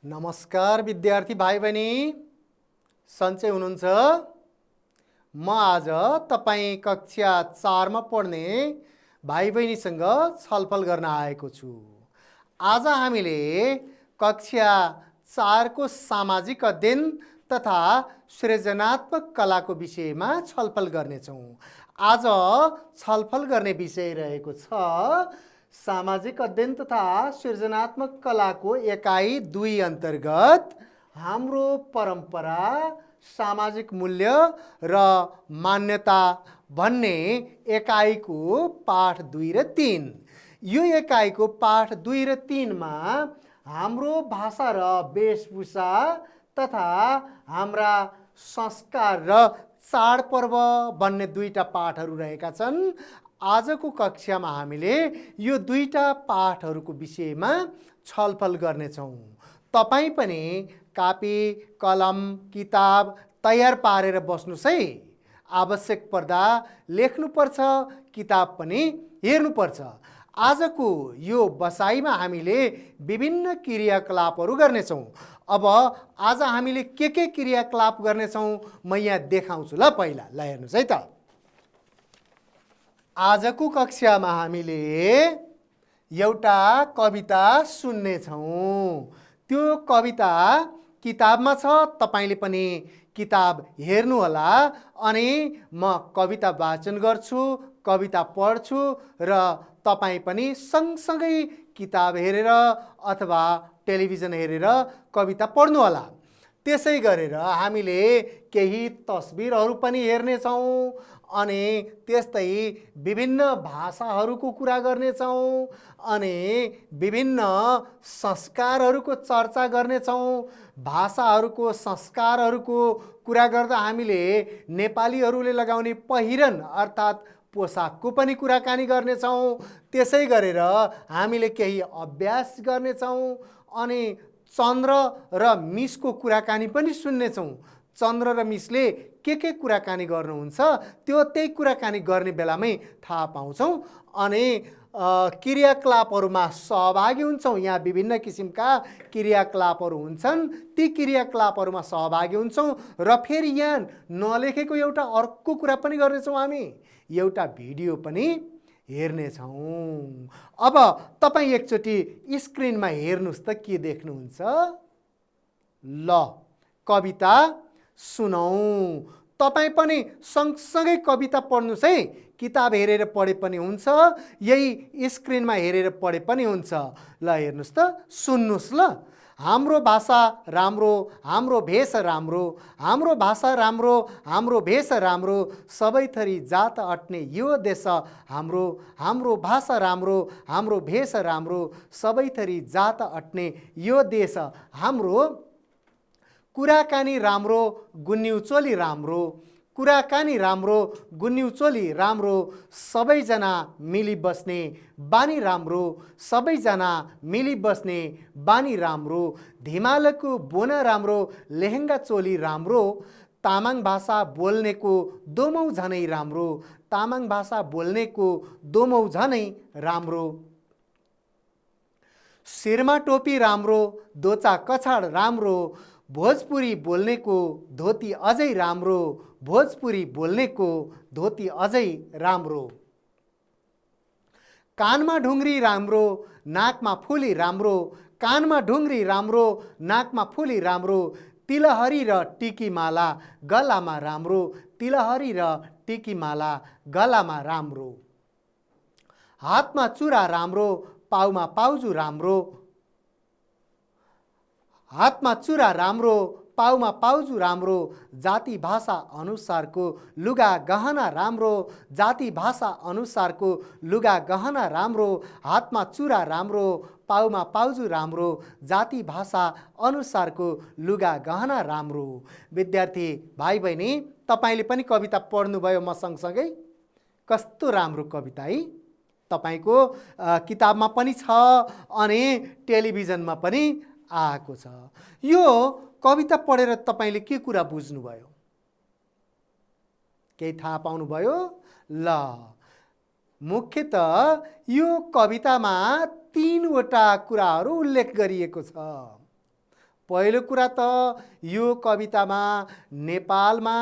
नमस्कार विद्यार्थी भाइ बहिनी, सन्चै हुनुहुन्छ? म आज तपाईँ कक्षा 4 मा पढ्ने भाइ बहिनीसँग छलफल गर्न आएको छु। आज हामीले कक्षा 4 को सामाजिक अध्ययन तथा सृजनात्मक कलाको विषयमा छलफल गर्नेछौँ। आज छलफल गर्ने विषय रहेको छ सामाजिक अध्ययन तथा सृजनात्मक कलाको एकाइ 2 अन्तर्गत हाम्रो परम्परा, सामाजिक मूल्य र मान्यता भन्ने एकाइको पाठ 2 र 3। यो एकाइको पाठ 2 र 3 मा हाम्रो भाषा र वेशभूषा तथा हाम्रा संस्कार र चाडपर्व भन्ने 2टा पाठहरू रहेका छन्। आजको कक्षामा हामीले यो 2टा पाठहरूको विषयमा छलफल गर्नेछौँ। तपाईँ पनि कापी, कलम, किताब तयार पारेर बस्नुस् है। आवश्यक पर्दा लेख्नुपर्छ, किताब पनि हेर्नुपर्छ। आजको यो बसाइमा हामीले विभिन्न क्रियाकलापहरू गर्नेछौँ। अब आज हामीले के क्रियाकलाप गर्नेछौँ म यहाँ देखाउँछु ल। पहिला ल हेर्नुस् है त। आजको कक्षामा हामीले एउटा कविता सुन्नेछौँ। त्यो कविता किताबमा छ, तपाईले पनि किताब हेर्नुहोला अनि म कविता वाचन गर्छु, कविता पढ्छु र तपाईँ पनि सँगसँगै किताब हेरेर अथवा टेलिभिजन हेरेर कविता पढ्नुहोला। त्यसै गरेर हामीले केही तस्बिरहरू पनि हेर्नेछौँ अनि त्यस्तै विभिन्न भाषाहरूको कुरा गर्नेछौँ अनि विभिन्न संस्कारहरूको चर्चा गर्नेछौँ। भाषाहरूको, संस्कारहरूको कुरा गर्दा हामीले नेपालीहरूले लगाउने पहिरन अर्थात् पोसाकको पनि कुराकानी गर्नेछौँ। त्यसै गरेर हामीले केही अभ्यास गर्नेछौँ अनि चन्द्र र मिसको कुराकानी पनि सुन्नेछौँ। चन्द्र र मिसले के कुराकानी गर्नुहुन्छ त्यो त्यही कुराकानी गर्ने बेलामै थाहा पाउँछौँ अनि क्रियाकलापहरूमा सहभागी हुन्छौँ। यहाँ विभिन्न किसिमका क्रियाकलापहरू हुन्छन्, ती क्रियाकलापहरूमा सहभागी हुन्छौँ र फेरि यहाँ नलेखेको एउटा अर्को कुरा पनि गर्नेछौँ। हामी एउटा भिडियो पनि हेर्नेछौँ। अब तपाईँ एकचोटि स्क्रिनमा हेर्नुहोस् त के देख्नुहुन्छ। ल कविता सुनौँ। तपाईँ पनि सँगसँगै कविता पढ्नुहोस् है। किताब हेरेर पढे पनि हुन्छ, यही स्क्रिनमा हेरेर पढे पनि हुन्छ। ल हेर्नुहोस् त, सुन्नुहोस् ल। हाम्रो भाषा राम्रो, हाम्रो भेष राम्रो, हाम्रो भाषा राम्रो, हाम्रो भेष राम्रो, सबै थरी जात अट्ने यो देश हाम्रो। हाम्रो भाषा राम्रो, हाम्रो भेष राम्रो, सबै थरी जात अट्ने यो देश हाम्रो। कुराकानी राम्रो, गुन्यु चोली राम्रो, कुराकानी राम्रो, गुन्यु चोली राम्रो, सबैजना मिली बस्ने बानी राम्रो, सबैजना मिली बस्ने बानी राम्रो। धिमालको बोना राम्रो, लेहेङ्गा चोली राम्रो, तामाङ भाषा बोल्नेको दोमौ झनै राम्रो, तामाङ भाषा बोल्नेको दोमौ झनै राम्रो। शिरमा टोपी राम्रो, दोचा कछाड राम्रो, भोजपुरी बोल्नेको धोती अझै राम्रो, भोजपुरी बोल्नेको धोती अझै राम्रो। कानमा ढुङ्ग्री राम्रो, नाकमा फुली राम्रो, कानमा ढुङ्ग्री राम्रो, नाकमा फुली राम्रो, तिलहरी र टिकीमाला गलामा राम्रो, तिलहरी र टिकीमाला गलामा राम्रो। हातमा चुरा राम्रो, पाउमा पाउजु राम्रो, हातमा चुरा राम्रो, पाउमा पाउजु राम्रो, जाति भाषा अनुसारको लुगा गहना राम्रो, जाति भाषा अनुसारको लुगा गहना राम्रो। हातमा चुरा राम्रो, पाउमा पाउजु राम्रो, जाति भाषा अनुसारको लुगा गहना राम्रो। विद्यार्थी भाइ बहिनी, तपाईँले पनि कविता पढ्नुभयो म सँगसँगै। कस्तो राम्रो कविता है। तपाईँको किताबमा पनि छ अनि टेलिभिजनमा पनि आएको छ। यो कविता पढेर तपाईले के कुरा बुझ्नुभयो? केही थाहा पाउनुभयो? ल मुख्यतः यो कवितामा 3 वटा कुराहरू उल्लेख गरिएको छ। पहिलो कुरा त यो कवितामा नेपालमा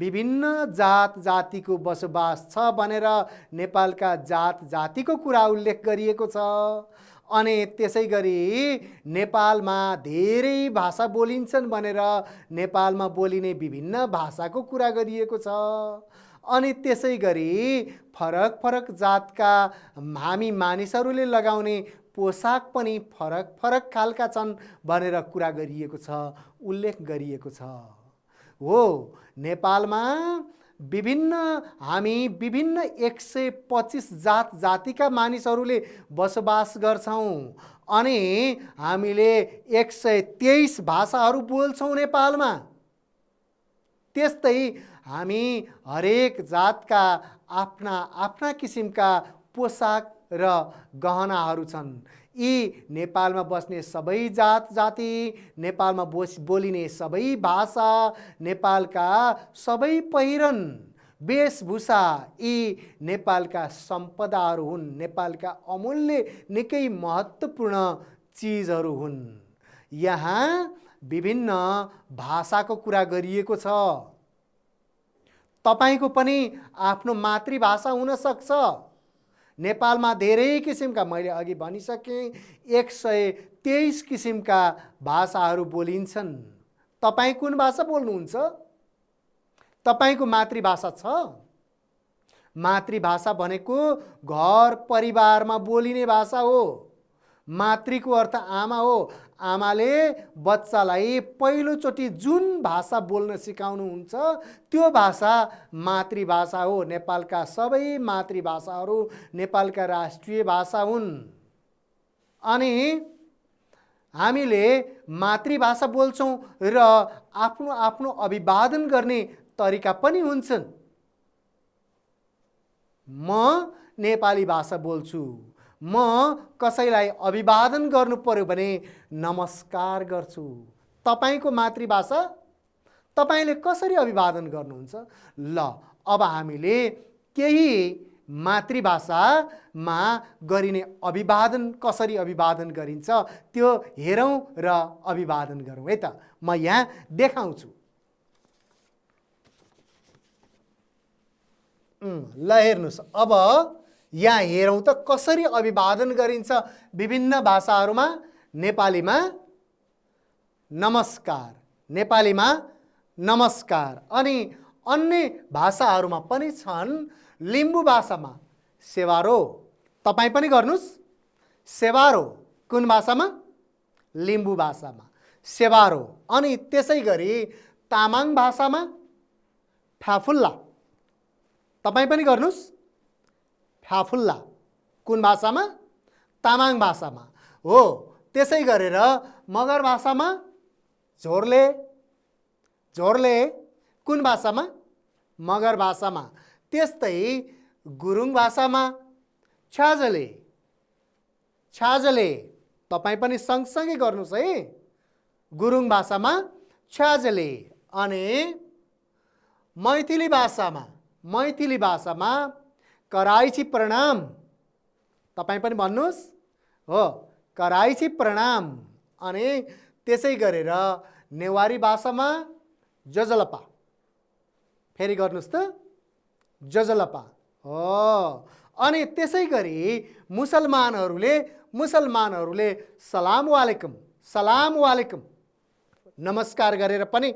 विभिन्न जात जातिको बसोबास छ भनेर नेपालका जात जातिको कुरा उल्लेख गरिएको छ। अनि त्यसै गरी नेपालमा धेरै भाषा बोलिन्छन् भनेर नेपालमा बोलिने विभिन्न भाषाको कुरा गरिएको छ। अनि त्यसै गरी फरक फरक जातका हामी मानिसहरूले लगाउने पोसाक पनि फरक फरक खालका छन् भनेर कुरा गरिएको छ, उल्लेख गरिएको छ। हो, नेपालमा हामी विभिन्न 125 जात जातिका मानिसहरूले बसोबास गर्छौँ अनि हामीले 123 भाषाहरू बोल्छौँ नेपालमा। त्यस्तै हामी हरेक जातका आफ्ना आफ्ना किसिमका पोसाक र गहनाहरू छन्। यी नेपालमा बस्ने सबै जात जाति, नेपालमा बोलिने सबै भाषा, नेपालका सबै पहिरन वेशभूषा यी नेपालका सम्पदाहरू हुन्, नेपालका अमूल्य निकै महत्त्वपूर्ण चिजहरू हुन्। यहाँ विभिन्न भाषाको कुरा गरिएको छ। तपाईको पनि आफ्नो मातृभाषा हुन सक्छ। नेपालमा धेरै किसिमका, मैले अघि भनिसकेँ, 123 किसिमका भाषाहरू बोलिन्छन्। तपाईँ कुन भाषा बोल्नुहुन्छ? तपाईको मातृभाषा छ? मातृभाषा भनेको घर परिवारमा बोलिने भाषा हो। मातृको अर्थ आमा हो। आमाले बच्चालाई पहिलोचोटि जुन भाषा बोल्न सिकाउनुहुन्छ त्यो भाषा मातृभाषा हो। नेपालका सबै मातृभाषाहरू नेपालका राष्ट्रिय भाषा हुन्। अनि हामीले मातृभाषा बोल्छौँ र आफ्नो आफ्नो अभिवादन गर्ने तरिका पनि हुन्छन्। म नेपाली भाषा बोल्छु। म कसैलाई अभिवादन गर्नु पर्यो भने नमस्कार गर्छु। तपाईको मातृभाषा, तपाईले कसरी अभिवादन गर्नुहुन्छ? ल, अब हामीले केही मातृभाषामा गरिने अभिवादन, कसरी अभिवादन गरिन्छ त्यो हेरौँ र अभिवादन गरौँ है त। म यहाँ देखाउँछु। ल हेर्नुस्, अब यहाँ हेरौँ त कसरी अभिवादन गरिन्छ विभिन्न भाषाहरूमा। नेपालीमा नमस्कार, नेपालीमा नमस्कार। अनि अन्य भाषाहरूमा पनि छन्। लिम्बू भाषामा सेवारो, तपाईँ पनि गर्नुस्। सेवारो कुन भाषामा? लिम्बू भाषामा सेवारो। अनि त्यसै गरी तामाङ भाषामा फ्याफुल्ला, तपाईँ पनि गर्नुस्। फ्याफुल्ला कुन भाषामा? तामाङ भाषामा हो। त्यसै गरेर मगर भाषामा झोर्ले, झोर्ले कुन भाषामा? मगर भाषामा। त्यस्तै गुरुङ भाषामा छ्याजले, छ्याजले, तपाईँ पनि सँगसँगै गर्नुहोस् है। गुरुङ भाषामा छ्याजले। अनि मैथिली भाषामा, मैथिली भाषामा कराइची प्रणाम, तपाईँ पनि भन्नुहोस् हो, कराइची प्रणाम। अनि त्यसै गरेर नेवारी भाषामा जजलपा, फेरि गर्नुहोस् त, जजलपा हो। अनि त्यसै गरी मुसलमानहरूले सलाम वालेकुम, सलाम वालेकुम नमस्कार गरेर पनि,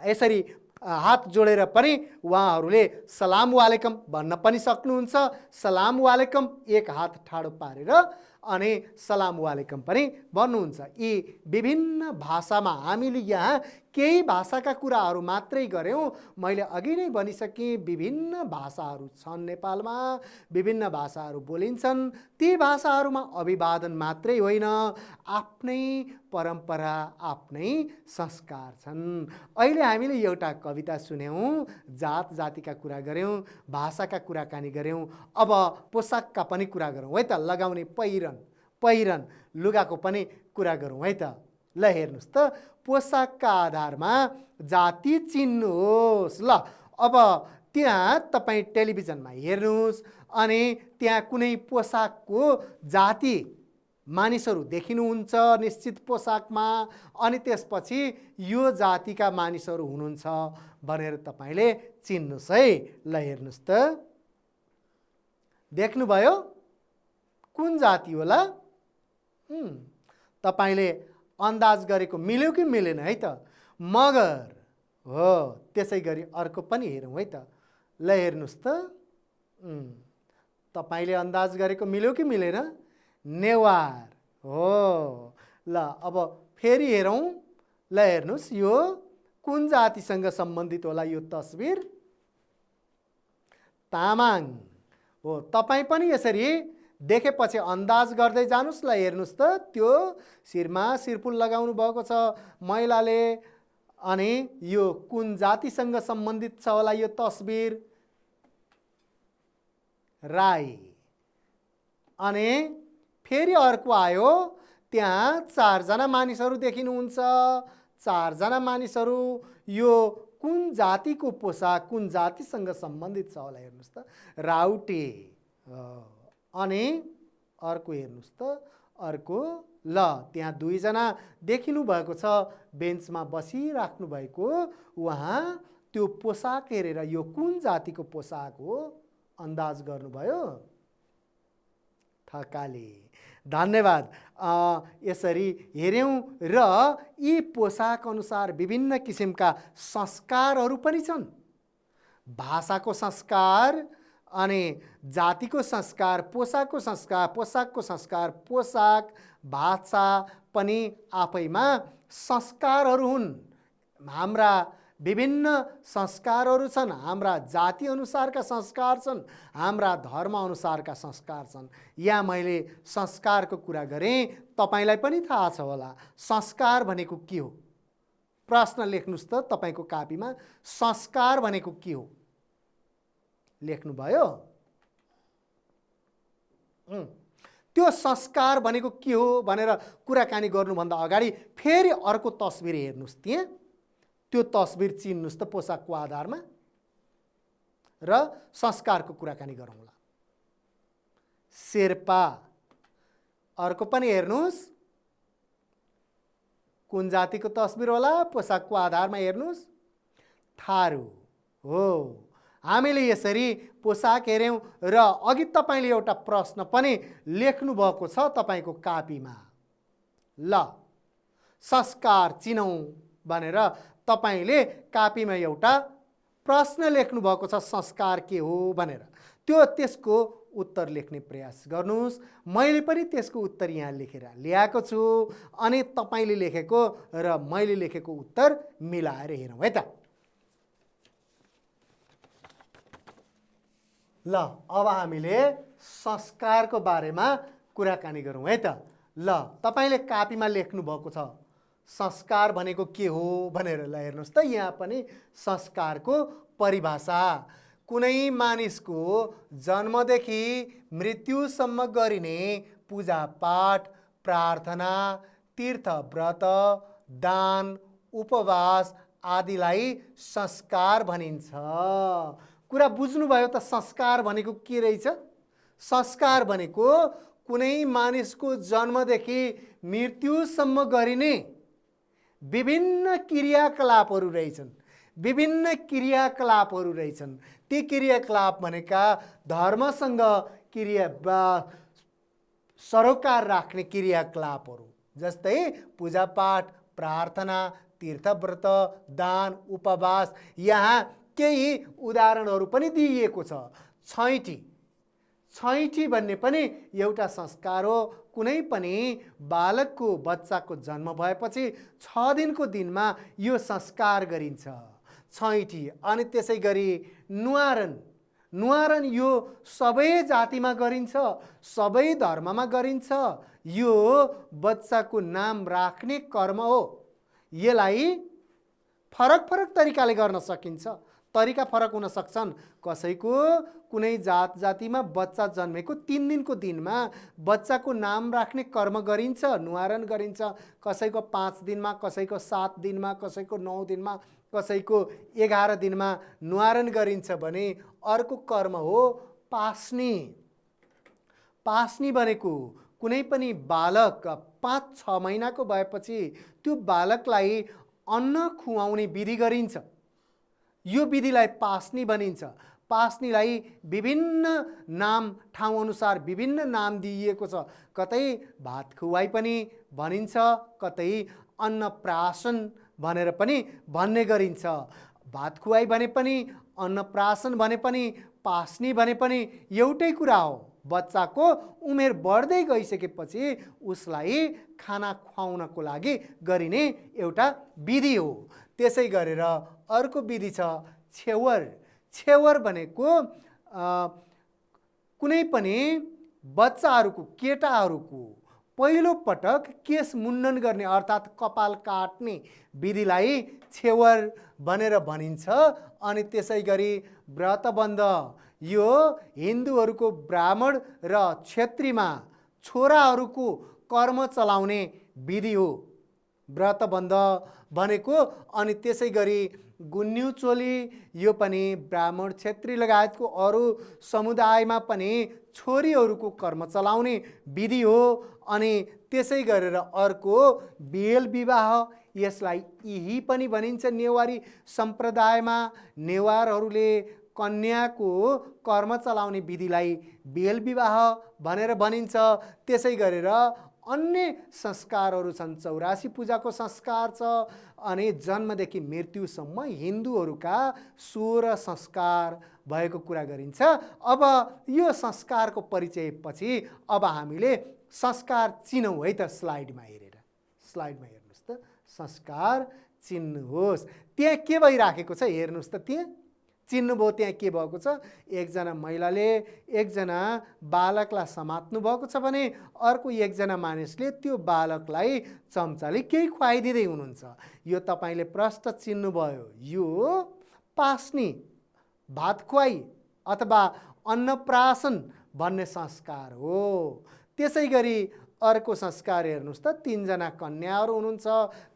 यसरी हात जोडेर पनि उहाँहरूले सलाम वालेकुम भन्न पनि सक्नुहुन्छ। सलाम वालेकुम, एक हात ठाडो पारेर अनि सलाम वालेकुम पनि भन्नुहुन्छ। यी विभिन्न भाषामा हामीले यहाँ केही भाषाका कुराहरू मात्रै गऱ्यौँ। मैले अघि नै भनिसकेँ, विभिन्न भाषाहरू छन् नेपालमा, विभिन्न भाषाहरू बोलिन्छन्। ती भाषाहरूमा अभिवादन मात्रै होइन, आफ्नै परम्परा, आफ्नै संस्कार छन्। अहिले हामीले एउटा कविता सुन्यौँ, जात जातिका कुरा गऱ्यौँ, भाषाका कुराकानी गऱ्यौँ। अब पोसाकका पनि कुरा गरौँ है त, लगाउने पहिरन लुगाको पनि कुरा गरौँ है त। ल हेर्नुहोस् त, पोसाकका आधारमा जाति चिन्नुहोस्। ल अब त्यहाँ तपाईँ टेलिभिजनमा हेर्नुहोस् अनि त्यहाँ कुनै पोसाकको जाति मानिसहरू देखिनुहुन्छ निश्चित पोसाकमा, अनि त्यसपछि यो जातिका मानिसहरू हुनुहुन्छ भनेर तपाईँले चिन्नुहोस् है। ल हेर्नुहोस् त, देख्नुभयो कुन जाति होला? तपाईँले अन्दाज गरेको मिल्यो कि मिलेन है त? मगर हो। त्यसै गरी अर्को पनि हेरौँ है त। ल हेर्नुहोस् त, तपाईँले अन्दाज गरेको मिल्यो कि मिलेन? नेवार हो। ल अब फेरि हेरौँ। ल हेर्नुहोस्, यो कुन जातिसँग सम्बन्धित होला यो तस्बिर? तामाङ हो। तपाईँ पनि यसरी देखेपछि अन्दाज गर्दै जानुस्। ल हेर्नुहोस् त, त्यो शिरमा शिरफुल लगाउनु भएको छ महिलाले, अनि यो कुन जातिसँग सम्बन्धित छ होला यो तस्बिर? राई। अनि फेरि अर्को आयो, त्यहाँ 4 जना मानिसहरू देखिनुहुन्छ। 4 जना मानिसहरू, यो कुन जातिको पोसाक, कुन जातिसँग सम्बन्धित छ होला? हेर्नुहोस् त, राउटे। अनि अर्को हेर्नुहोस् त, अर्को। ल त्यहाँ 2 जना देखिनु भएको छ बेन्चमा बसिराख्नु भएको। उहाँ त्यो पोसाक हेरेर यो कुन जातिको पोसाक हो अन्दाज गर्नुभयो? थकाली। धन्यवाद। यसरी हेऱ्यौँ र यी पोसाक अनुसार विभिन्न किसिमका संस्कारहरू पनि छन्। भाषाको संस्कार, अनि जातिको संस्कार, पोसाकको संस्कार, पोसाकको संस्कार, पोसाक भाषा पनि आफैमा संस्कारहरू हुन्। हाम्रा विभिन्न संस्कारहरू छन्। हाम्रा जाति अनुसारका संस्कार छन्, हाम्रा धर्म अनुसारका संस्कार छन्। यहाँ मैले संस्कारको कुरा गरेँ, तपाईँलाई पनि थाहा छ होला संस्कार भनेको के हो? प्रश्न लेख्नुस् त तपाईँको कापीमा, संस्कार भनेको के हो? लेख्नुभयो? त्यो संस्कार भनेको के हो भनेर कुराकानी गर्नुभन्दा अगाडि फेरि अर्को तस्बिर हेर्नुहोस्। त्यहाँ त्यो तस्बिर चिन्नुहोस् त पोसाकको आधारमा, र संस्कारको कुराकानी गरौँला। शेर्पा। अर्को पनि हेर्नुहोस्, कुन जातिको तस्बिर होला? पोसाकको आधारमा हेर्नुहोस्, थारू हो। हामीले यसरी पोसाक हेऱ्यौँ र अघि तपाईँले एउटा प्रश्न पनि लेख्नु भएको छ तपाईँको कापीमा। ल संस्कार चिनौँ भनेर तपाईँले कापीमा एउटा प्रश्न लेख्नु भएको छ, संस्कार के हो भनेर। त्यसको उत्तर लेख्ने प्रयास गर्नुहोस्। मैले पनि त्यसको उत्तर यहाँ लेखेर ल्याएको छु, अनि तपाईँले लेखेको र मैले लेखेको उत्तर मिलाएर हेरौँ है त। ल अब हामीले संस्कारको बारेमा कुराकानी गरौँ है त। ल तपाईँले कापीमा लेख्नु भएको छ संस्कार भनेको के हो भनेर। ल हेर्नुहोस् त, यहाँ पनि संस्कारको परिभाषा कुनै मानिसको जन्मदेखि मृत्युसम्म गरिने पूजापाठ, प्रार्थना, तीर्थव्रत, दान, उपवास आदिलाई संस्कार भनिन्छ। कुरा बुझ्नुभयो त? संस्कार भनेको के रहेछ? संस्कार भनेको कुनै मानिसको जन्मदेखि मृत्युसम्म गरिने विभिन्न क्रियाकलापहरू रहेछन्। विभिन्न क्रियाकलापहरू रहेछन्। ती क्रियाकलाप भनेका धर्मसँग सरोकार राख्ने क्रियाकलापहरू, जस्तै पूजापाठ, प्रार्थना, तीर्थव्रत, दान, उपवास। यहाँ केही उदाहरणहरू पनि दिइएको छ। छैठी। छैठी भन्ने पनि एउटा संस्कार हो। कुनै पनि बालकको, बच्चाको जन्म भएपछि 6 दिनको दिनमा यो संस्कार गरिन्छ, छैठी। अनि त्यसै गरी नुहारन। नुहारन यो सबै जातिमा गरिन्छ, सबै धर्ममा गरिन्छ। यो बच्चाको नाम राख्ने कर्म हो। यसलाई फरक फरक तरिकाले गर्न सकिन्छ। तरिका फरक हुन सक्छन्। कसैको कुनै जातिमा बच्चा जन्मेको 3 दिनको दिनमा बच्चाको नाम राख्ने कर्म गरिन्छ, नुहारन गरिन्छ। कसैको 5 दिनमा, कसैको 7 दिनमा, कसैको 9 दिनमा, कसैको 11 दिनमा नुहारन गरिन्छ भने अर्को कर्म हो पास्नी। पास्नी भनेको कुनै पनि बालक 5-6 महिनाको भएपछि त्यो बालकलाई अन्न खुवाउने विधि गरिन्छ। यो विधिलाई पास्नी भनिन्छ। पास्नीलाई विभिन्न नाम ठाउँ अनुसार विभिन्न नाम दिइएको छ। कतै भात खुवाई पनि भनिन्छ, कतै अन्नप्राशन भनेर पनि भन्ने गरिन्छ। भात खुवाई भने पनि, अन्नप्राशन भने पनि, पास्नी भने पनि एउटै कुरा हो। बच्चाको उमेर बढ्दै गइसकेपछि उसलाई खाना खुवाउनको लागि गरिने एउटा विधि हो। त्यसै गरेर अर्को विधि छ छेवर। छेवर भनेको कुनै पनि बच्चाहरूको, केटाहरूको पहिलो पटक केश मुण्डन गर्ने अर्थात् कपाल काट्ने विधिलाई छेवर भनेर भनिन्छ। अनि त्यसै गरी व्रतबन्ध, यो हिन्दूहरूको ब्राह्मण र क्षेत्रीमा छोराहरूको कर्म चलाउने विधि हो व्रतबन्ध भनेको। अनि त्यसै गरी गुन्यु चोली, यो पनि ब्राह्मण क्षेत्री लगायतको अरू समुदायमा पनि छोरीहरूको कर्म चलाउने विधि हो। अनि त्यसै गरेर अर्को बेल विवाह, यसलाई यही पनि भनिन्छ। नेवारी सम्प्रदायमा नेवारहरूले कन्याको कर्म चलाउने विधिलाई बेल विवाह भनेर भनिन्छ। त्यसै गरेर अन्य संस्कारहरू छन्। 84 पूजाको संस्कार छ। अनि जन्मदेखि मृत्युसम्म हिन्दूहरूका 16 संस्कार भएको कुरा गरिन्छ। अब यो संस्कारको परिचय पछि अब हामीले संस्कार चिनौँ है त। स्लाइडमा हेर्नुहोस् त, संस्कार चिन्नुहोस्। त्यहाँ के भइराखेको छ हेर्नुहोस् त। त्यहाँ चिन्नुभयो त्यहाँ के भएको छ? एकजना महिलाले एकजना बालकलाई समात्नु भएको छ भने अर्को एकजना मानिसले त्यो बालकलाई चम्चाले केही खुवाइदिँदै हुनुहुन्छ। यो तपाईँले प्रष्ट चिन्नुभयो। यो पास्नी, भात खुवाई अथवा अन्नप्राशन भन्ने संस्कार हो। त्यसै गरी अर्को संस्कार हेर्नुहोस् त, 3 जना कन्याहरू हुनुहुन्छ।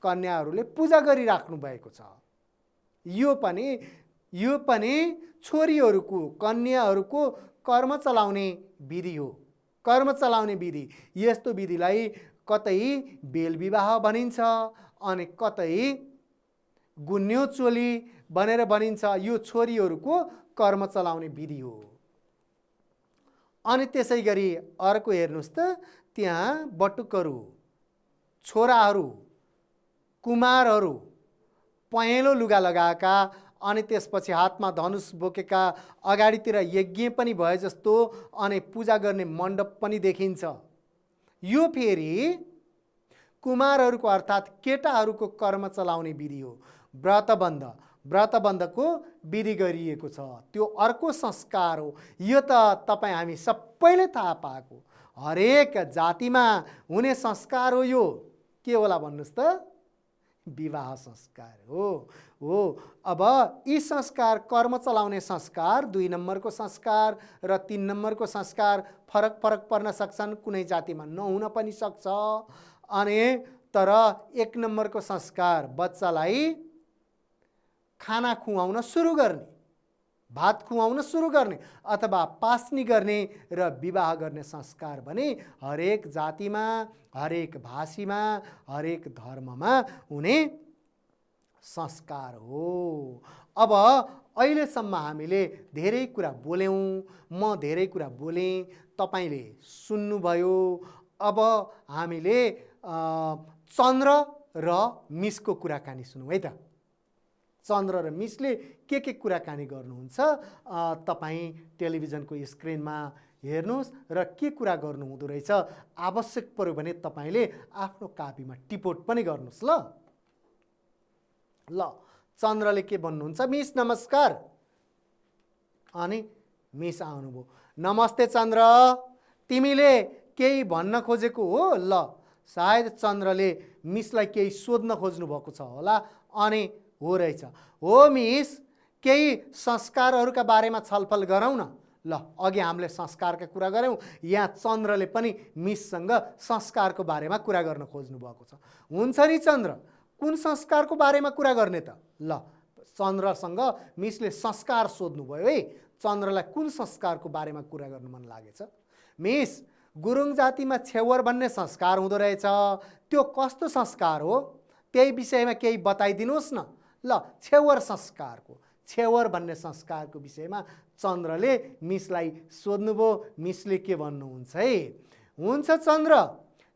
कन्याहरूले पूजा गरिराख्नु भएको छ। यो पनि छोरीहरूको, कन्याहरूको कर्म चलाउने विधि हो। कर्म चलाउने विधि, यस्तो विधिलाई कतै बेल विवाह भनिन्छ अनि कतै गुन्यु चोली भनेर भनिन्छ। यो छोरीहरूको कर्म चलाउने विधि हो। अनि त्यसै गरी अर्को हेर्नुहोस् त, त्यहाँ बटुकहरू, छोराहरू, कुमारहरू, पहेँलो लुगा लगाएका, अनि त्यसपछि हातमा धनुष बोकेका, अगाडितिर यज्ञ पनि भए जस्तो अनि पूजा गर्ने मण्डप पनि देखिन्छ। यो फेरि कुमारहरूको अर्थात् केटाहरूको कर्म चलाउने विधि हो। व्रतबन्धको विधि गरिएको छ। त्यो अर्को संस्कार हो। यो त तपाईँ हामी सबैले थाहा पाएको, हरेक जातिमा हुने संस्कार हो। यो के होला भन्नुहोस् त? विवाह संस्कार हो। अब यी संस्कार, कर्म चलाउने संस्कार 2 नम्बरको संस्कार र 3 नम्बरको संस्कार फरक पर्न सक्छन्। कुनै जातिमा नहुन पनि सक्छ। अनि तर 1 नम्बरको संस्कार बच्चालाई खाना खुवाउन सुरु गर्ने, भात खुवाउन सुरु गर्ने अथवा पास्नी गर्ने र विवाह गर्ने संस्कार भने हरेक जातिमा, हरेक भाषीमा, हरेक धर्ममा हुने संस्कार हो। अब अहिलेसम्म हामीले धेरै कुरा बोल्यौँ, म धेरै कुरा बोलेँ, तपाईँले सुन्नुभयो। अब हामीले चन्द्र र मिसको कुराकानी सुनौँ है त। चन्द्र र मिसले के कुराकानी गर्नुहुन्छ तपाईँ टेलिभिजनको स्क्रिनमा हेर्नुहोस् र के कुरा गर्नुहुँदो रहेछ। आवश्यक पर्यो भने तपाईँले आफ्नो कापीमा टिपोट पनि गर्नुहोस् ल। चन्द्रले के भन्नुहुन्छ? मिस नमस्कार। अनि मिस आउनुभयो। नमस्ते चन्द्र, तिमीले केही भन्न खोजेको हो? ल, सायद चन्द्रले मिसलाई केही सोध्न खोज्नु भएको छ होला। अनि हो रहेछ। हो मिस, केही संस्कारहरूका बारेमा छलफल गरौँ न। ल, अघि हामीले संस्कारका कुरा गऱ्यौँ, यहाँ चन्द्रले पनि मिससँग संस्कारको बारेमा कुरा गर्न खोज्नु भएको छ। हुन्छ नि चन्द्र, कुन संस्कारको बारेमा कुरा गर्ने त? ल, चन्द्रसँग मिसले संस्कार सोध्नुभयो है। चन्द्रलाई कुन संस्कारको बारेमा कुरा गर्न मन लागेछ? मिस, गुरुङ जातिमा छेवर भन्ने संस्कार हुँदो रहेछ। त्यो कस्तो संस्कार हो त्यही विषयमा केही बताइदिनुहोस् न। ल, छेवर संस्कारको, छेवर भन्ने संस्कारको विषयमा चन्द्रले मिसलाई सोध्नुभयो। मिसले के भन्नुहुन्छ है? हुन्छ चन्द्र,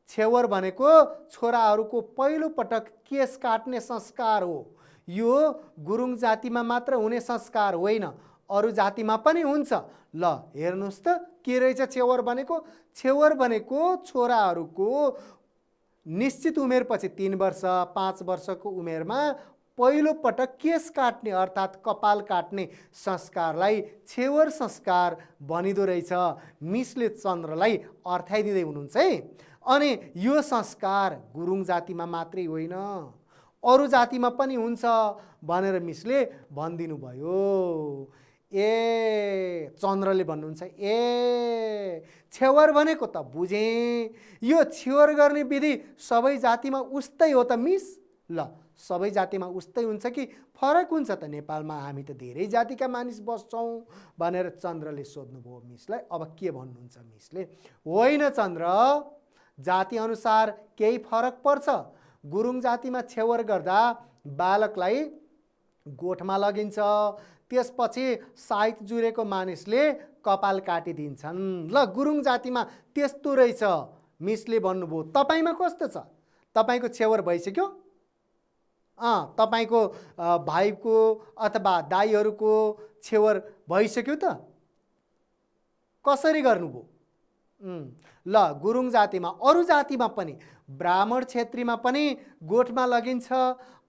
छेवर भनेको छोराहरूको पहिलो पटक केस काट्ने संस्कार हो। यो गुरुङ जातिमा मात्र हुने संस्कार होइन, अरू जातिमा पनि हुन्छ। ल हेर्नुहोस् त के रहेछ छेवर भनेको? छेवर भनेको छोराहरूको निश्चित उमेरपछि 3 वर्ष 5 वर्षको उमेरमा पहिलो पटक केस काट्ने अर्थात् कपाल काट्ने संस्कारलाई छेवर संस्कार भनिदो रहेछ। मिसले चन्द्रलाई अर्थाइदिँदै हुनुहुन्छ है। अनि यो संस्कार गुरुङ जातिमा मात्रै होइन, अरू जातिमा पनि हुन्छ भनेर मिसले भनिदिनु भयो। ए चन्द्रले भन्नुहुन्छ, ए छेवर भनेको त बुझेँ। यो छेवर गर्ने विधि सबै जातिमा उस्तै हो त मिस? ल, सबै जातिमा उस्तै हुन्छ कि फरक हुन्छ त? नेपालमा हामी त धेरै जातिका मानिस बस्छौँ भनेर चन्द्रले सोध्नुभयो मिसलाई। अब के भन्नुहुन्छ मिसले? होइन चन्द्र, जाति अनुसार केही फरक पर्छ। गुरुङ जातिमा छेवर गर्दा बालकलाई गोठमा लगिन्छ, त्यसपछि साइत जुरेको मानिसले कपाल काटिदिन्छन्। ल, गुरुङ जातिमा त्यस्तो रहेछ। मिसले भन्नुभयो तपाईमा कस्तो छ? तपाईको छेवर भइसक्यो? तपाईको भाइको अथवा दाइहरूको छेवर भइसक्यो त? कसरी गर्नुभयो? ल, गुरुङ जातिमा, अरू जातिमा पनि, ब्राह्मण क्षेत्रीमा पनि गोठमा लगिन्छ।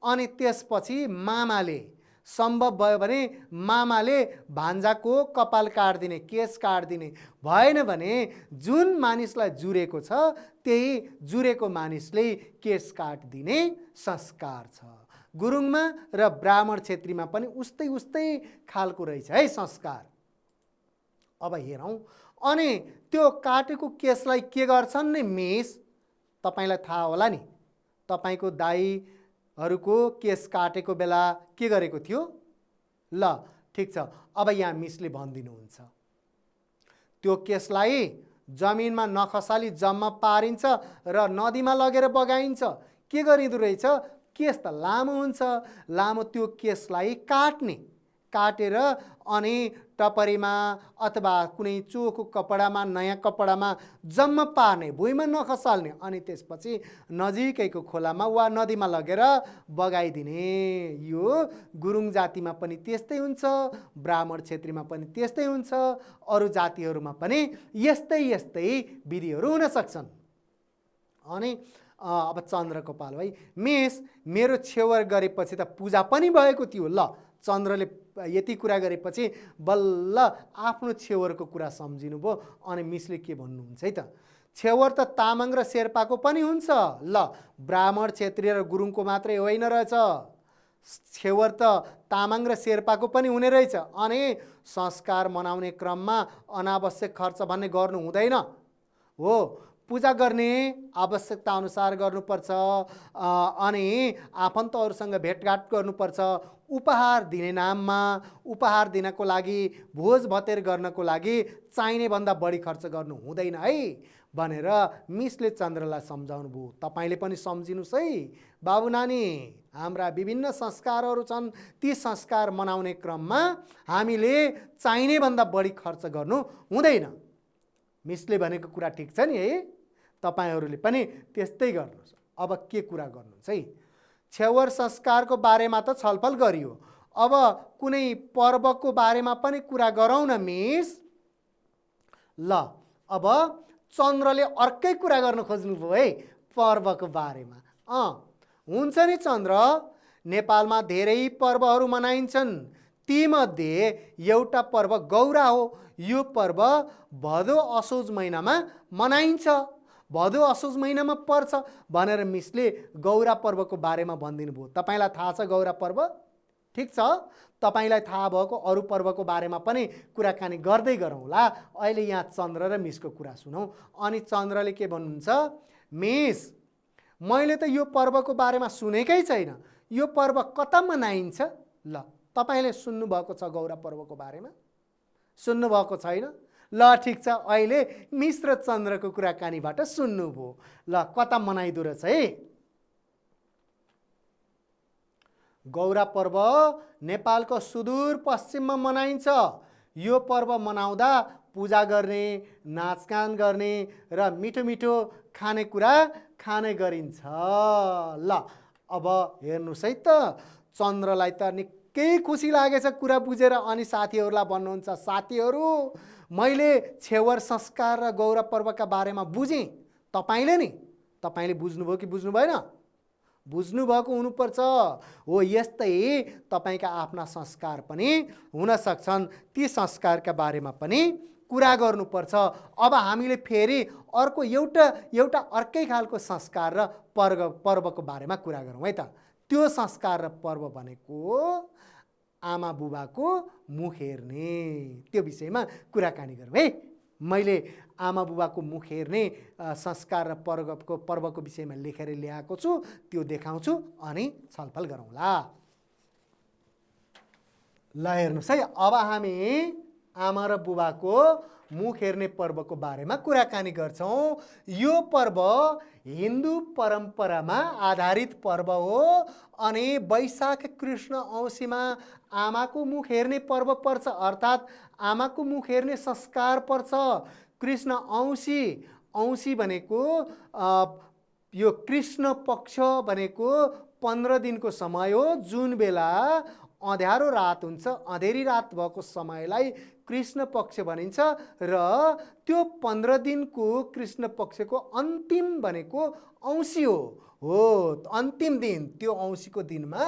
अनि त्यसपछि मामाले, सम्भव भयो भने मामाले भान्जाको कपाल काट्दिने, केस काट्दिने। भएन भने जुन मानिसलाई जुरेको छ त्यही जुरेको मानिसले केस काट्दिने संस्कार छ। गुरुङमा र ब्राह्मण क्षेत्रीमा पनि उस्तै उस्तै खालको रहेछ है संस्कार। अब हेरौँ, अनि त्यो काटेको केसलाई के गर्छन् नि मिस? तपाईलाई थाहा होला नि, तपाईको दाइहरूको केस काटेको बेला के गरेको थियो? ल ठिक छ, अब यहाँ मिसले भनिदिनुहुन्छ। त्यो केसलाई जमिनमा नखसाली जम्मा पारिन्छ र नदीमा लगेर बगाइन्छ। के गरिँदो रहेछ? केस त लामो हुन्छ, लामो त्यो केसलाई काटेर अनि टपरीमा अथवा कुनै चोखो कपडामा, नयाँ कपडामा जम्मा पार्ने, भुइँमा नखसाल्ने, अनि त्यसपछि नजिकैको खोलामा वा नदीमा लगेर बगाइदिने। यो गुरुङ जातिमा पनि त्यस्तै हुन्छ, ब्राह्मण क्षेत्रीमा पनि त्यस्तै हुन्छ, अरू जातिहरूमा पनि यस्तै यस्तै विधिहरू हुन सक्छन्। अनि अब चन्द्रको पालो है। मिस, मेरो छेवर गरेपछि त पूजा पनि भएको थियो। ल, चन्द्रले यति कुरा गरेपछि बल्ल आफ्नो छेवरको कुरा सम्झिनुभयो। अनि मिसले के भन्नुहुन्छ है त? छेवर त तामाङ र शेर्पाको पनि हुन्छ। ल, ब्राह्मण क्षेत्रीय र गुरुङको मात्रै होइन रहेछ, छेवर त तामाङ र शेर्पाको पनि हुने रहेछ। अनि संस्कार मनाउने क्रममा अनावश्यक खर्च भन्ने गर्नु हुँदैन हो। पूजा गर्ने आवश्यकता अनुसार गर्नुपर्छ। अनि आफन्तहरूसँग भेटघाट गर्नुपर्छ। उपहार दिने नाममा, उपहार दिनको लागि, भोज भतेर गर्नको लागि चाहिने भन्दा बढी खर्च गर्नु हुँदैन है भनेर मिसले चन्द्रलाई सम्झाउनु भयो। तपाईले पनि सम्झिनुहोस् है बाबु नानी, हाम्रा विभिन्न संस्कारहरू छन्। ती संस्कार मनाउने क्रममा हामीले चाहिने भन्दा बढी खर्च गर्नु हुँदैन। मिसले भनेको कुरा ठिक छ नि है? तपाईहरूले पनि त्यस्तै गर्नुहोस्। अब के कुरा गर्नुहुन्छ है? छेवर संस्कारको बारेमा त छलफल गरियो, अब कुनै पर्वको बारेमा पनि कुरा गरौँ न मिस। ल, अब चन्द्रले अर्कै कुरा गर्न खोज्नुभयो है पर्वको बारेमा। हुन्छ नि चन्द्र, नेपालमा धेरै पर्वहरू मनाइन्छन्। तीमध्ये एउटा पर्व गौरा हो। यो पर्व भदौ असोज महिनामा मनाइन्छ। भदौ असोज महिनामा पर्छ भनेर मिसले गौरा पर्वको बारेमा भनिदिनु भयो। तपाईलाई थाहा छ गौरा पर्व? ठिक छ, तपाईलाई थाहा भएको अरू पर्वको बारेमा पनि कुराकानी गर्दै गरौँला। अहिले यहाँ चन्द्र र मिसको कुरा सुनौँ। अनि चन्द्रले के भन्नुहुन्छ? मिस, मैले त यो पर्वको बारेमा सुनेकै छैन। यो पर्व कता मनाइन्छ? ल, तपाईले सुन्नुभएको छ गौरा पर्वको बारेमा? सुन्नुभएको छैन? ल ठिक छ, अहिले मिश्र चन्द्रको कुराकानीबाट सुन्नुभयो। ल कता मनाइदो रहेछ है। गौरा पर्व नेपालको सुदूर पश्चिममा मनाइन्छ। यो पर्व मनाउँदा पूजा गर्ने, नाचगान गर्ने र मिठो मिठो खानेकुरा खाने गरिन्छ। ल अब हेर्नुहोस् है त, चन्द्रलाई त निकै खुसी लागेछ कुरा बुझेर। अनि साथीहरूलाई भन्नुहुन्छ, साथीहरू मैले छेवर संस्कार र गौरा पर्वका बारेमा बुझेँ। तपाईँले बुझ्नुभयो कि बुझ्नु भएन? बुझ्नुभएको हुनुपर्छ। हो यस्तै तपाईँका आफ्ना संस्कार पनि हुन सक्छन्, ती संस्कारका बारेमा पनि कुरा गर्नुपर्छ। अब हामीले फेरि अर्को एउटा अर्कै खालको संस्कार र पर्वको बारेमा कुरा गरौँ है त। त्यो संस्कार र पर्व भनेको आमा बुबाको मुख हेर्ने, त्यो विषयमा कुराकानी गरौँ है। मैले आमा बुबाको मुख हेर्ने संस्कार र पर्वको विषयमा लेखेर ल्याएको छु, त्यो देखाउँछु अनि छलफल गरौँला। ल हेर्नुहोस् है, अब हामी आमा र बुबाको मुख हेर्ने पर्वको बारेमा कुराकानी गर्छौँ। यो पर्व हिन्दू परम्परामा आधारित पर्व हो अनि वैशाख कृष्ण औँसीमा आमाको मुख हेर्ने पर्व पर्छ, अर्थात् आमाको मुख हेर्ने संस्कार पर्छ। कृष्ण औँसी भनेको यो कृष्ण पक्ष भनेको 15 दिनको समय हो, जुन बेला अँध्यारो रात हुन्छ, अँधेरी रात भएको समयलाई कृष्ण पक्ष भनिन्छ। र त्यो 15 दिनको कृष्ण पक्षको अन्तिम भनेको औँसी हो अन्तिम दिन। त्यो औँसीको दिनमा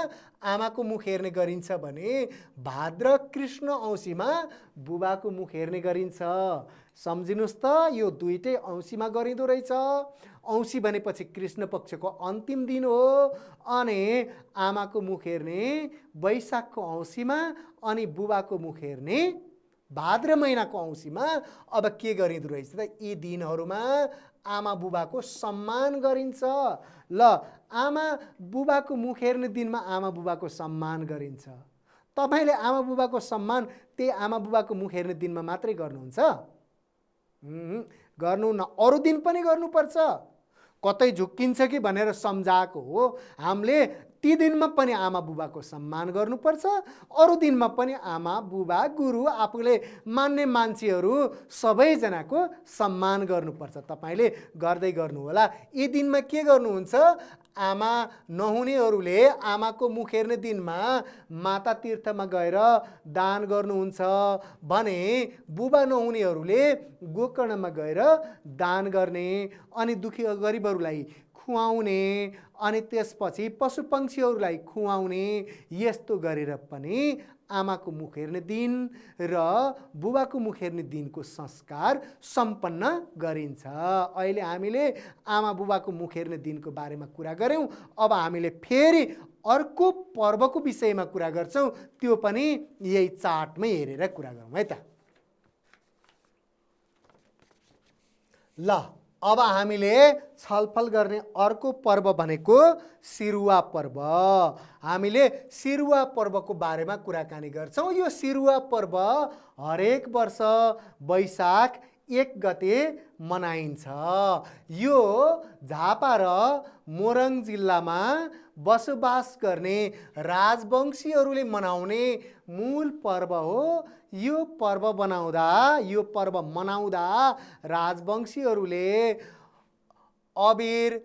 आमाको मुख हेर्ने गरिन्छ भने भाद्र कृष्ण औँसीमा बुबाको मुख हेर्ने गरिन्छ। सम्झिनुहोस् त, यो दुईटै औँसीमा गरिँदो रहेछ। औँसी भनेपछि कृष्ण पक्षको अन्तिम दिन हो अनि आमाको मुख हेर्ने वैशाखको औँसीमा अनि बुबाको मुख हेर्ने भाद्र महिनाको औँसीमा। अब के गरिँदो रहेछ त, यी दिनहरूमा आमा बुबाको सम्मान गरिन्छ। ल आमा बुबाको मुख हेर्ने दिनमा आमा बुबाको सम्मान गरिन्छ। तपाईँले आमा बुबाको सम्मान त्यही आमा बुबाको मुख हेर्ने दिनमा मात्रै गर्नुहुन्छ? गर्नुहुन्न, अरू दिन पनि गर्नुपर्छ। कतै झुक्किन्छ कि भनेर सम्झाएको हो। हामीले ती दिनमा पनि आमा बुबाको सम्मान गर्नुपर्छ, अरू दिनमा पनि आमा बुबा गुरु आफूले मान्ने मान्छेहरू सबैजनाको सम्मान गर्नुपर्छ। तपाईँले गर्दै गर्नुहोला। यी दिनमा के गर्नुहुन्छ, आमा नहुनेहरूले आमाको मुख हेर्ने दिनमा माता तीर्थमा गएर दान गर्नुहुन्छ भने बुबा नहुनेहरूले गोकर्णमा गएर दान गर्ने अनि दुखी गरिबहरूलाई खुवाउने अनि त्यसपछि पशुपक्षीहरूलाई खुवाउने। यस्तो गरेर पनि आमाको मुख हेर्ने दिन र बुबाको मुख हेर्ने दिनको संस्कार सम्पन्न गरिन्छ। अहिले हामीले आमा बुबाको मुख हेर्ने दिनको बारेमा कुरा गऱ्यौँ। अब हामीले फेरि अर्को पर्वको विषयमा कुरा गर्छौँ, त्यो पनि यही चार्टमै हेरेर कुरा गरौँ है त। ल अब हामीले छलफल गर्ने अर्को पर्व भनेको सिरुवा पर्व। हामीले सिरुवा पर्वको बारेमा कुराकानी गर्छौँ। यो सिरुवा पर्व हरेक वर्ष वैशाख 1 गते मनाइन्छ। यो झापा र मोरङ जिल्लामा बसोबास गर्ने राजवंशीहरूले मनाउने मूल पर्व हो। यो पर्व मनाउँदा राजवंशीहरूले अबिर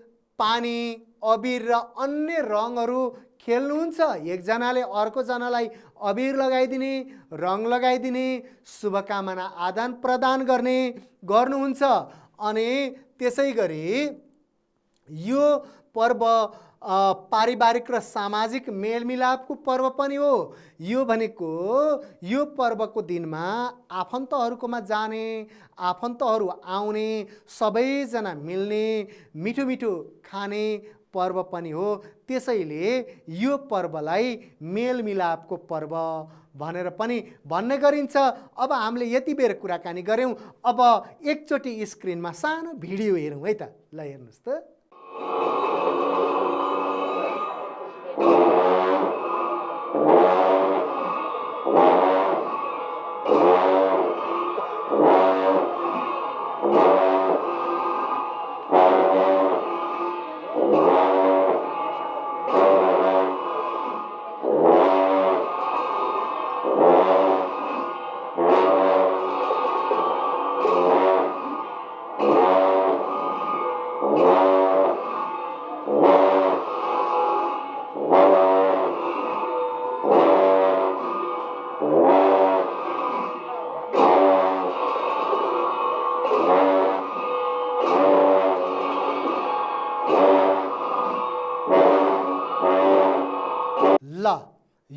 र अन्य रङहरू खेल्नुहुन्छ। एकजनाले अर्कोजनालाई अबिर लगाइदिने, रङ लगाइदिने, शुभकामना आदान प्रदान गर्नुहुन्छ। अनि त्यसै गरी यो पर्व पारिवारिक र सामाजिक मेलमिलापको पर्व पनि हो। यो भनेको यो पर्वको दिनमा आफन्तहरूकोमा जाने, आफन्तहरू आउने, सबैजना मिल्ने, मिठो मिठो खाने पर्व पनि हो। त्यसैले यो पर्वलाई मेलमिलापको पर्व भनेर पनि भन्ने गरिन्छ। अब हामीले यति बेर कुराकानी गऱ्यौँ, अब एकचोटि स्क्रिनमा सानो भिडियो हेरौँ है त। ल हेर्नुहोस् त।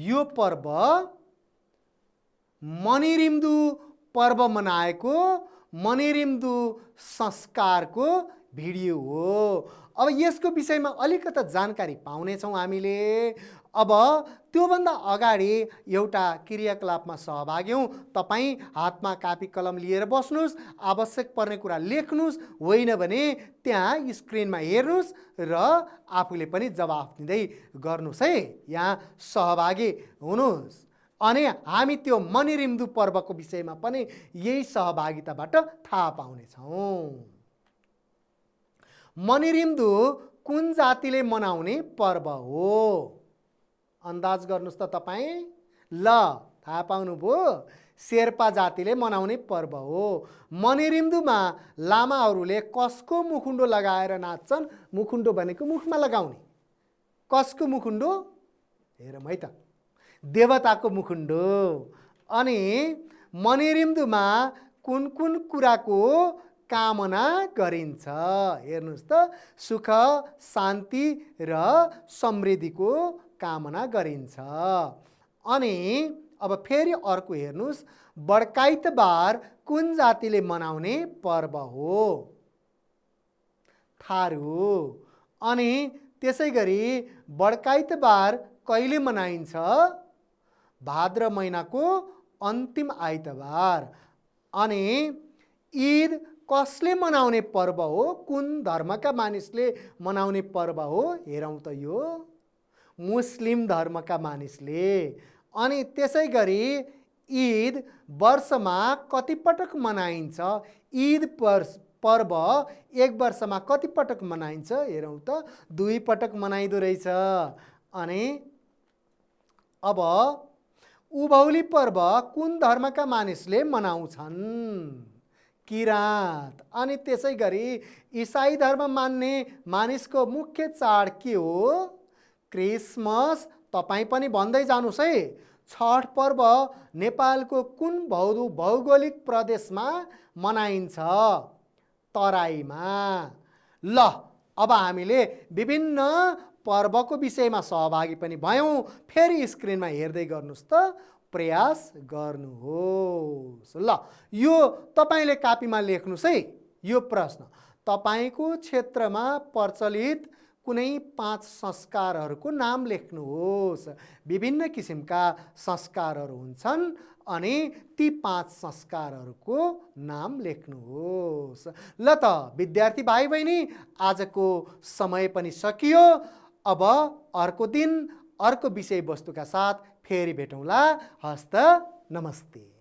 यो पर्व मणिरिम्दु पर्व मनाएको मणिरिम्दु संस्कारको भिडियो हो। अब यसको विषयमा अलिकता जानकारी पाउनेछौँ हामीले। अब त्योभन्दा अगाडि एउटा क्रियाकलापमा सहभागी हौँ। तपाईँ हातमा कापी कलम लिएर बस्नुहोस्, आवश्यक पर्ने कुरा लेख्नुहोस्, होइन भने त्यहाँ स्क्रिनमा हेर्नुहोस् र आफूले पनि जवाफ दिँदै गर्नुहोस् है। यहाँ सहभागी हुनुहोस् अनि हामी त्यो मणिरिम्दु पर्वको विषयमा पनि यही सहभागिताबाट थाहा पाउनेछौँ। मणिरिम्दु कुन जातिले मनाउने पर्व हो? अन्दाज गर्नुहोस् त तपाईँ। ल थाहा पाउनुभयो, शेर्पा जातिले मनाउने पर्व हो। मणिरिम्दुमा लामाहरूले कसको मुखुन्डो लगाएर नाच्छन्? मुखुन्डो भनेको मुखमा लगाउने। कसको मुखुन्डो? हेरौँ है त, देवताको मुखुन्डो। अनि मणिरिम्दुमा कुन कुन कुराको कामना गरिन्छ? हेर्नुहोस् त, सुख शान्ति र समृद्धिको कामना गरिन्छ। अनि अब फेरि अर्को हेर्नुहोस्, बड्काइतबार कुन जातिले मनाउने पर्व हो? थारू। अनि त्यसै गरी बड्काइतबार कहिले मनाइन्छ? भाद्र महिनाको अन्तिम आइतबार। अनि ईद कसले मनाउने पर्व हो? कुन धर्मका मानिसले मनाउने पर्व हो? हेरौँ त, यो मुस्लिम धर्मका मानिसले। अनि त्यसै गरी ईद वर्षमा कति पटक मनाइन्छ? ईद पर्व एक वर्षमा कति पटक मनाइन्छ? हेरौँ त, 2 पटक मनाइदो रहेछ। अनि अब उभौली पर्व कुन धर्मका मानिसले मनाउँछन्? किराँत। अनि त्यसै गरी इसाई धर्म मान्ने मानिसको मुख्य चाड के हो? क्रिसमस। तपाईँ पनि भन्दै जानुहोस् है। छठ पर्व नेपालको कुन भौगोलिक प्रदेशमा मनाइन्छ? तराईमा। ल अब हामीले विभिन्न पर्वको विषयमा सहभागी पनि भयौँ। फेरि स्क्रिनमा हेर्दै गर्नुहोस् त, प्रयास गर्नुहोस्। ल यो तपाईले कापीमा लेख्नुहोस् है। यो प्रश्न, तपाईको क्षेत्रमा प्रचलित कुनै 5 संस्कारहरूको नाम लेख्नुहोस्। विभिन्न किसिमका संस्कारहरू हुन्छन् अनि ती 5 संस्कारहरूको नाम लेख्नुहोस्। ल त विद्यार्थी भाइ बहिनी, आजको समय पनि सकियो। अब अर्को दिन अर्को विषयवस्तुका साथ फेरि भेटौँला। हस्त नमस्ते।